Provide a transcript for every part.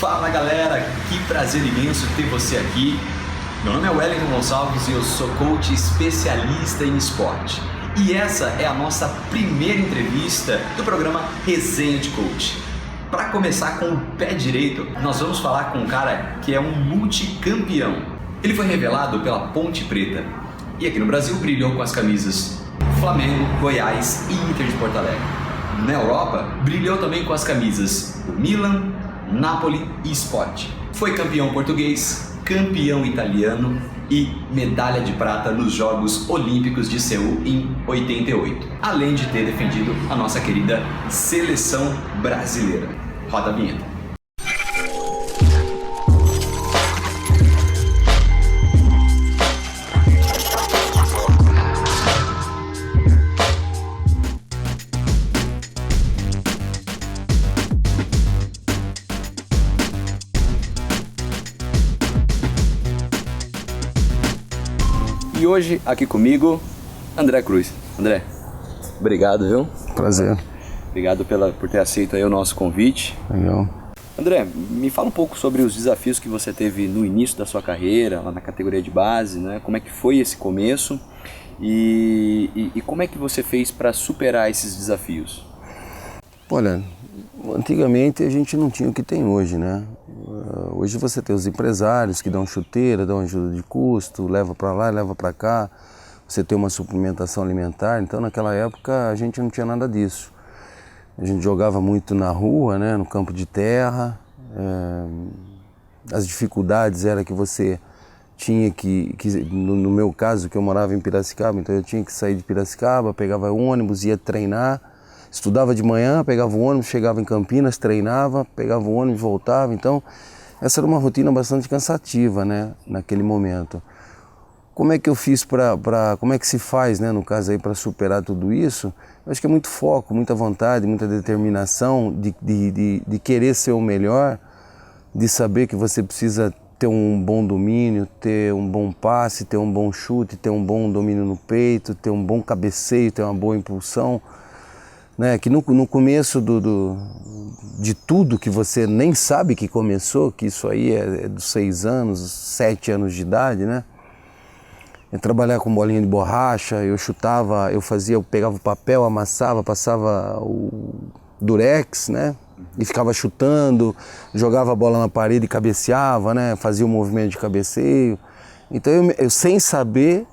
Fala galera, que prazer imenso ter você aqui. Meu nome é Wellington Gonçalves e eu sou coach especialista em esporte. E essa é a nossa primeira entrevista do programa Resenha de Coach. Para começar com o pé direito, nós vamos falar com um cara que é um multicampeão. Ele foi revelado pela Ponte Preta e aqui no Brasil brilhou com as camisas Flamengo, Goiás e Inter de Porto Alegre. Na Europa, brilhou também com as camisas do Milan, Napoli e Sport. Foi campeão português, campeão italiano e medalha de prata nos Jogos Olímpicos de Seul em 88. Além de ter defendido a nossa querida seleção brasileira. Roda a vinheta. E hoje, aqui comigo, André Cruz. André, obrigado, viu? Prazer. Obrigado por ter aceito aí o nosso convite. Legal. André, me fala um pouco sobre os desafios que você teve no início da sua carreira, lá na categoria de base, né? Como é que foi esse começo e como é que você fez para superar esses desafios? Olha, antigamente a gente não tinha o que tem hoje, né? Hoje você tem os empresários que dão chuteira, dão ajuda de custo, leva para lá, leva para cá. Você tem uma suplementação alimentar. Então naquela época a gente não tinha nada disso. A gente jogava muito na rua, né? No campo de terra. As dificuldades era que você tinha no meu caso, que eu morava em Piracicaba, então eu tinha que sair de Piracicaba, pegava ônibus, ia treinar. Estudava de manhã, pegava o ônibus, chegava em Campinas, treinava, pegava o ônibus, voltava. Então, essa era uma rotina bastante cansativa, né, naquele momento. Como é que eu fiz como é que se faz, né, no caso aí, para superar tudo isso? Eu acho que é muito foco, muita vontade, muita determinação de querer ser o melhor, de saber que você precisa ter um bom domínio, ter um bom passe, ter um bom chute, ter um bom domínio no peito, ter um bom cabeceio, ter uma boa impulsão. Né, que no começo de tudo que você nem sabe que começou, que isso aí é dos 6 anos, 7 anos de idade, né? Eu trabalhava com bolinha de borracha, eu chutava, eu pegava o papel, amassava, passava o durex, né? E ficava chutando, jogava a bola na parede e cabeceava, né? Fazia o movimento de cabeceio. Então eu sem saber,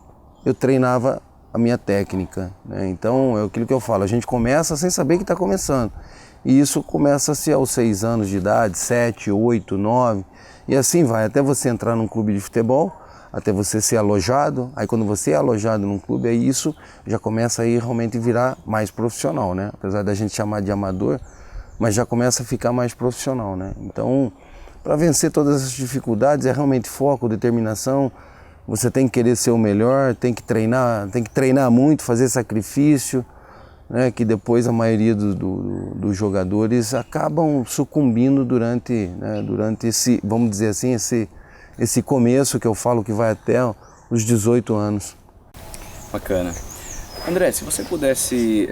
eu treinava a minha técnica, né? Então é aquilo que eu falo, a gente começa sem saber que está começando. E isso começa-se aos 6 anos de idade, 7, 8, 9, e assim vai, até você entrar num clube de futebol, até você ser alojado. Aí quando você é alojado num clube, aí isso já começa a ir realmente virar mais profissional, né? Apesar da gente chamar de amador, mas já começa a ficar mais profissional, né? Então, para vencer todas essas dificuldades, é realmente foco, determinação. Você tem que querer ser o melhor, tem que treinar muito, fazer sacrifício, né, que depois a maioria dos jogadores acabam sucumbindo durante esse, vamos dizer assim, esse começo que eu falo que vai até os 18 anos. Bacana. André, se você pudesse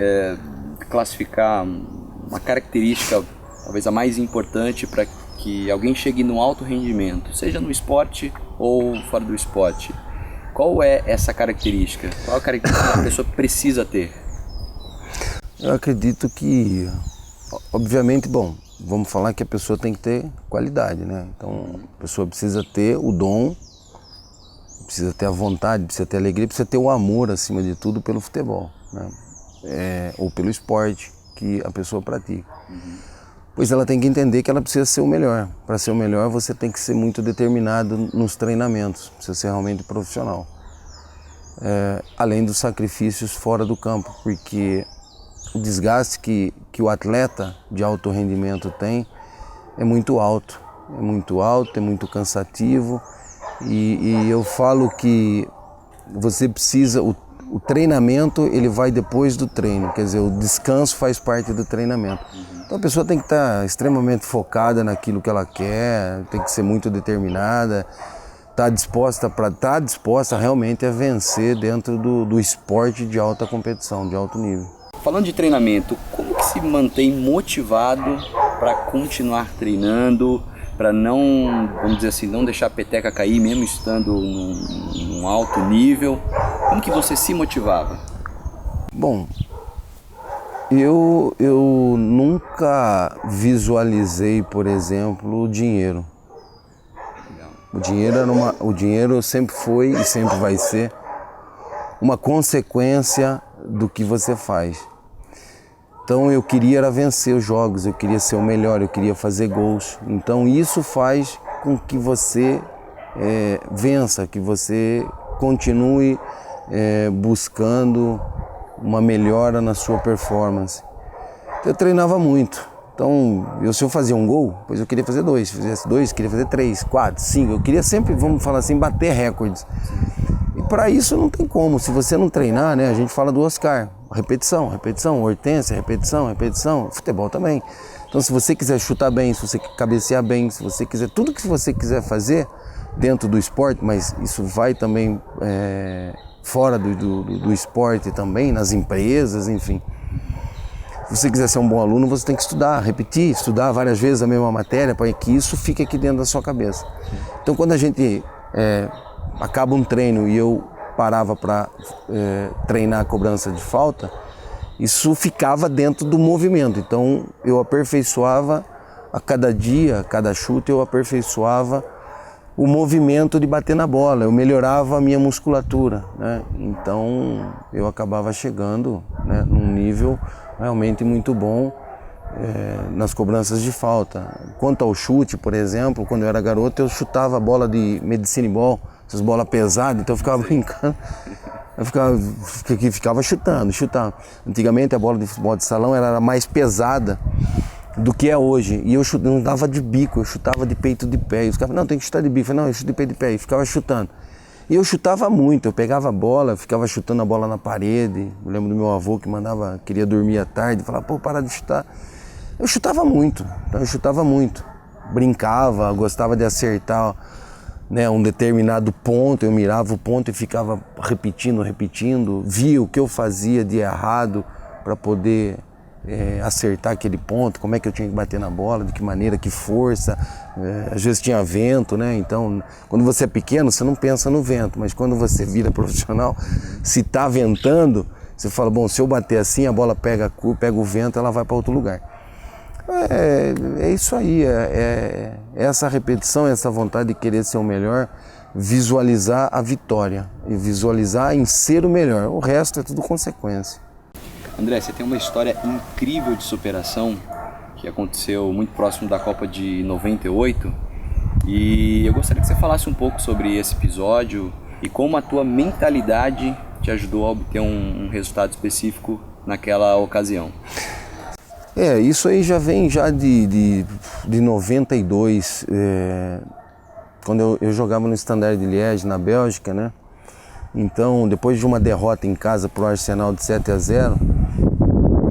classificar uma característica, talvez a mais importante para que alguém chegue no alto rendimento, seja no esporte ou fora do esporte, qual é essa característica? Qual a característica que a pessoa precisa ter? Eu acredito que, obviamente, vamos falar que a pessoa tem que ter qualidade, né? Então, a pessoa precisa ter o dom, precisa ter a vontade, precisa ter a alegria, precisa ter o amor, acima de tudo, pelo futebol, né? Ou pelo esporte que a pessoa pratica. Pois ela tem que entender que ela precisa ser o melhor. Para ser o melhor, você tem que ser muito determinado nos treinamentos, precisa ser realmente profissional. Além dos sacrifícios fora do campo, porque o desgaste que o atleta de alto rendimento tem é muito alto. É muito cansativo. E eu falo que você precisa... O treinamento, ele vai depois do treino, quer dizer, o descanso faz parte do treinamento. Então a pessoa tem que estar extremamente focada naquilo que ela quer, tem que ser muito determinada, estar disposta realmente a vencer dentro do esporte de alta competição, de alto nível. Falando de treinamento, como que se mantém motivado para continuar treinando, para não, vamos dizer assim, não deixar a peteca cair mesmo estando num alto nível? Como que você se motivava? Bom, eu nunca visualizei, por exemplo, o dinheiro. O dinheiro sempre foi e sempre vai ser uma consequência do que você faz. Então eu queria era vencer os jogos, eu queria ser o melhor, eu queria fazer gols. Então isso faz com que você vença, que você continue buscando uma melhora na sua performance. Eu treinava muito. Então, se eu fazia um gol, depois eu queria fazer 2. Se fizesse 2, queria fazer 3, 4, 5. Eu queria sempre, vamos falar assim, bater recordes. E para isso não tem como. Se você não treinar, né? A gente fala do Oscar. Repetição, repetição, Hortência, repetição, repetição. Futebol também. Então, se você quiser chutar bem, se você cabecear bem, se você quiser... Tudo que você quiser fazer dentro do esporte, mas isso vai também fora do esporte também, nas empresas, enfim. Se você quiser ser um bom aluno, você tem que estudar, repetir, estudar várias vezes a mesma matéria para que isso fique aqui dentro da sua cabeça. Então, quando a gente acaba um treino e eu parava para treinar a cobrança de falta, isso ficava dentro do movimento. Então, eu aperfeiçoava a cada dia, a cada chute, eu aperfeiçoava o movimento de bater na bola, eu melhorava a minha musculatura, né? Então eu acabava chegando, né, num nível realmente muito bom nas cobranças de falta. Quanto ao chute, por exemplo, quando eu era garoto eu chutava a bola de medicine ball, essas bolas pesadas, então eu ficava brincando, eu ficava chutando. Antigamente a bola de futebol de salão era mais pesada do que é hoje, e eu não dava de bico, eu chutava de peito de pé, e os caras falavam, não, tem que chutar de bico, eu falei, não, eu chuto de peito de pé, e ficava chutando. E eu chutava muito, eu pegava a bola, ficava chutando a bola na parede. Eu lembro do meu avô que queria dormir à tarde, falava, pô, para de chutar. Eu chutava muito, brincava, gostava de acertar, né, um determinado ponto, eu mirava o ponto e ficava repetindo, via o que eu fazia de errado para poder acertar aquele ponto, como é que eu tinha que bater na bola, de que maneira, que força. Às vezes tinha vento, né? Então, quando você é pequeno, você não pensa no vento, mas quando você vira profissional, se está ventando, você fala, bom, se eu bater assim, a bola pega o vento, ela vai para outro lugar. É isso aí, essa repetição, essa vontade de querer ser o melhor, visualizar a vitória e visualizar em ser o melhor. O resto é tudo consequência. André, você tem uma história incrível de superação que aconteceu muito próximo da Copa de 98 e eu gostaria que você falasse um pouco sobre esse episódio e como a tua mentalidade te ajudou a obter um resultado específico naquela ocasião. Isso aí já vem de 92, quando eu jogava no Standard de Liège, na Bélgica, né? Então, depois de uma derrota em casa para o Arsenal de 7-0,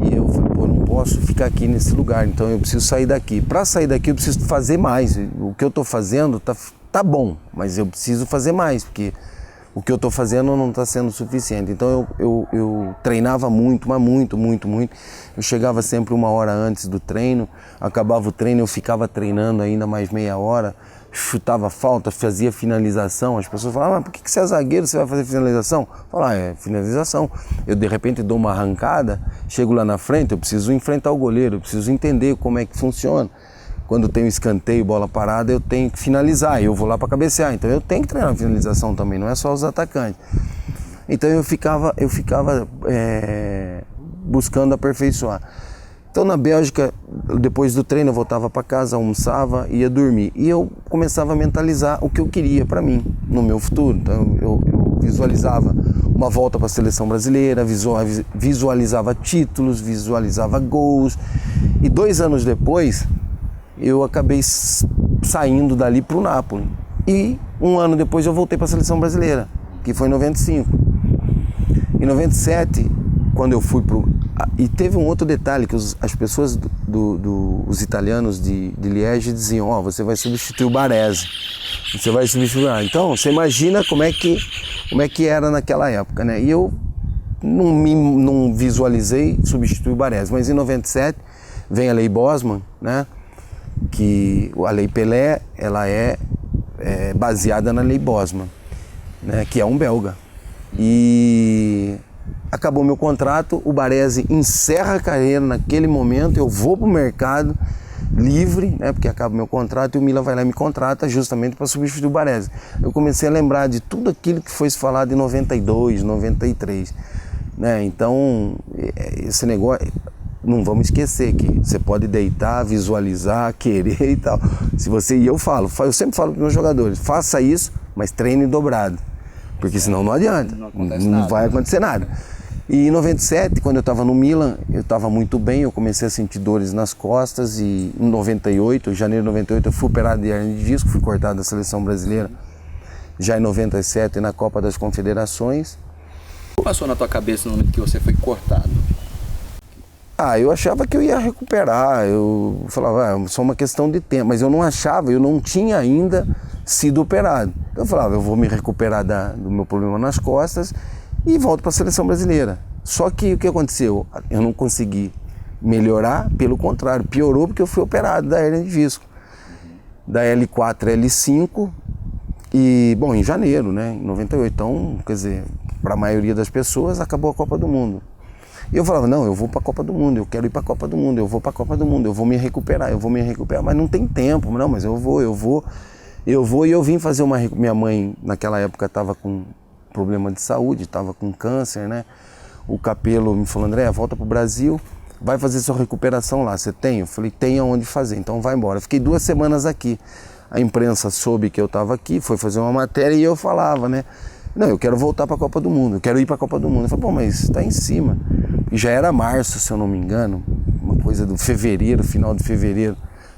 e eu falei, pô, não posso ficar aqui nesse lugar, então eu preciso sair daqui. Para sair daqui eu preciso fazer mais. O que eu estou fazendo tá bom, mas eu preciso fazer mais, porque o que eu estou fazendo não está sendo suficiente. Então eu treinava muito, mas muito. Eu chegava sempre 1 hora antes do treino, acabava o treino, eu ficava treinando ainda mais meia hora, chutava falta, fazia finalização. As pessoas falavam, mas por que você é zagueiro, você vai fazer finalização? Eu falava, finalização. Eu de repente dou uma arrancada, chego lá na frente, eu preciso enfrentar o goleiro, eu preciso entender como é que funciona. Quando tem um escanteio, bola parada, eu tenho que finalizar, eu vou lá para cabecear. Então eu tenho que treinar a finalização também, não é só os atacantes. Então eu ficava buscando aperfeiçoar. Então na Bélgica, depois do treino eu voltava para casa, almoçava, ia dormir. E eu começava a mentalizar o que eu queria para mim, no meu futuro. Então eu visualizava uma volta para a seleção brasileira, visualizava títulos, visualizava gols. E 2 anos depois, eu acabei saindo dali para o Napoli. E 1 ano depois eu voltei para a seleção brasileira, que foi em 95. Em 97, quando eu fui e teve um outro detalhe, que as pessoas os italianos de Liège diziam, você vai substituir o Baresi, você vai substituir. Então, você imagina como é que era naquela época, né? E eu não visualizei substituir o Baresi, mas em 97 vem a Lei Bosman, né? que a Lei Pelé ela é baseada na Lei Bosman, né, que é um belga. E acabou meu contrato, o Baresi encerra a carreira naquele momento, eu vou para o mercado livre, né, porque acaba meu contrato e o Milan vai lá e me contrata justamente para substituir o Baresi. Eu comecei a lembrar de tudo aquilo que foi falado em 92, 93. Né? Então, esse negócio, não vamos esquecer que você pode deitar, visualizar, querer e tal. Se você, e eu sempre falo para os meus jogadores, faça isso, mas treine dobrado, porque senão não adianta, não vai acontecer nada. E em 97, quando eu estava no Milan, eu estava muito bem, eu comecei a sentir dores nas costas e em 98, em janeiro de 98, eu fui operado de hernia de disco, fui cortado da seleção brasileira. Já em 97, na Copa das Confederações. O que passou na tua cabeça no momento que você foi cortado? Eu achava que eu ia recuperar, eu falava, só uma questão de tempo, mas eu não achava, eu não tinha ainda sido operado. Então eu falava, eu vou me recuperar do meu problema nas costas e volto para a seleção brasileira. Só que o que aconteceu? Eu não consegui melhorar, pelo contrário, piorou porque eu fui operado da hernia de disco, da L4, L5, e, bom, em janeiro, né, em 98, então, quer dizer, para a maioria das pessoas, acabou a Copa do Mundo. E eu falava, não, eu vou para a Copa do Mundo, eu quero ir para a Copa do Mundo, eu vou para a Copa do Mundo, eu vou me recuperar, mas não tem tempo, não, mas eu vou, e eu vim fazer minha mãe, naquela época, estava com problema de saúde, estava com câncer, né, o Capello me falou, André, volta para o Brasil, vai fazer sua recuperação lá, você tem? Eu falei, tem aonde fazer, então vai embora. Eu fiquei 2 semanas aqui, a imprensa soube que eu estava aqui, foi fazer uma matéria e eu falava, né, não, eu quero voltar para a Copa do Mundo, eu quero ir para a Copa do Mundo. Eu falei, mas está em cima. E já era março, se eu não me engano, uma coisa do fevereiro, final de fevereiro.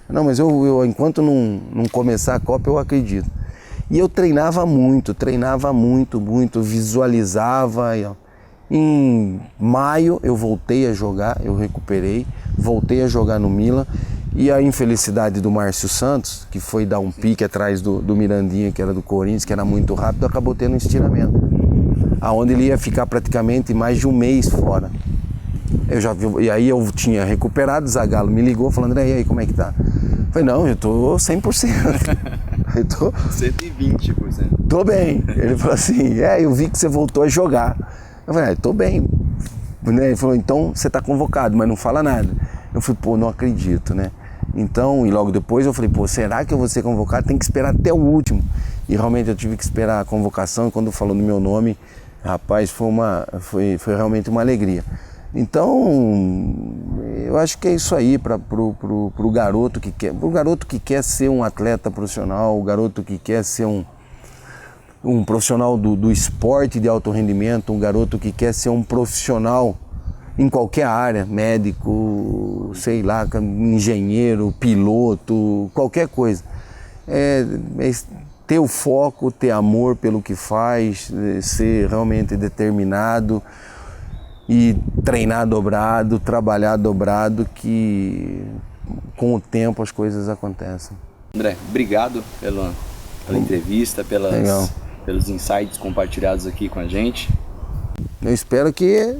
Não, mas eu enquanto não começar a Copa, eu acredito. E eu treinava muito, visualizava. Em maio eu voltei a jogar, eu recuperei, voltei a jogar no Milan. E a infelicidade do Márcio Santos, que foi dar um pique atrás do Mirandinha, que era do Corinthians, que era muito rápido, acabou tendo um estiramento. Aonde ele ia ficar praticamente mais de um mês fora. E aí eu tinha recuperado, o Zagallo me ligou falando, André, e aí, como é que tá? Eu falei, não, eu tô 100%. Eu tô 120%. Tô bem. Ele falou assim, eu vi que você voltou a jogar. Eu falei, tô bem. Ele falou, então você tá convocado, mas não fala nada. Eu falei, não acredito, né? Então, e logo depois eu falei, será que eu vou ser convocado? Tem que esperar até o último. E realmente eu tive que esperar a convocação, e quando falou no meu nome, rapaz, foi realmente uma alegria. Então, eu acho que é isso aí pro garoto que quer ser um atleta profissional, o garoto que quer ser um profissional do esporte de alto rendimento, um garoto que quer ser um profissional em qualquer área, médico, sei lá, engenheiro, piloto, qualquer coisa. Ter o foco, ter amor pelo que faz, ser realmente determinado e treinar dobrado, trabalhar dobrado, que com o tempo as coisas acontecem. André, obrigado pela entrevista, pelos insights compartilhados aqui com a gente. Eu espero que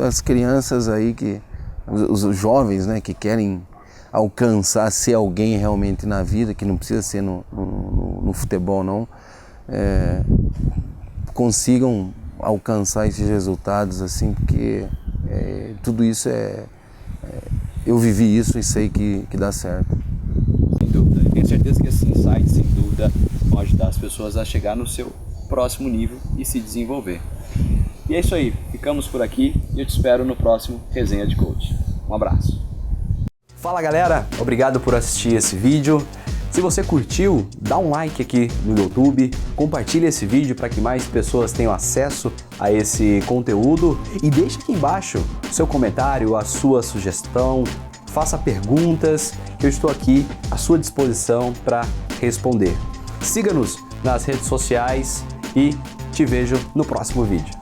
as crianças aí, os jovens, né, que querem alcançar, ser alguém realmente na vida, que não precisa ser no futebol não, consigam alcançar esses resultados, assim, porque tudo isso eu vivi isso e sei que dá certo. Sem dúvida, eu tenho certeza que esses insights, sem dúvida, vão ajudar as pessoas a chegar no seu próximo nível e se desenvolver. E é isso aí, ficamos por aqui e eu te espero no próximo Resenha de Coach. Um abraço. Fala galera, obrigado por assistir esse vídeo. Se você curtiu, dá um like aqui no YouTube, compartilha esse vídeo para que mais pessoas tenham acesso a esse conteúdo e deixa aqui embaixo o seu comentário, a sua sugestão, faça perguntas, que eu estou aqui à sua disposição para responder. Siga-nos nas redes sociais e te vejo no próximo vídeo.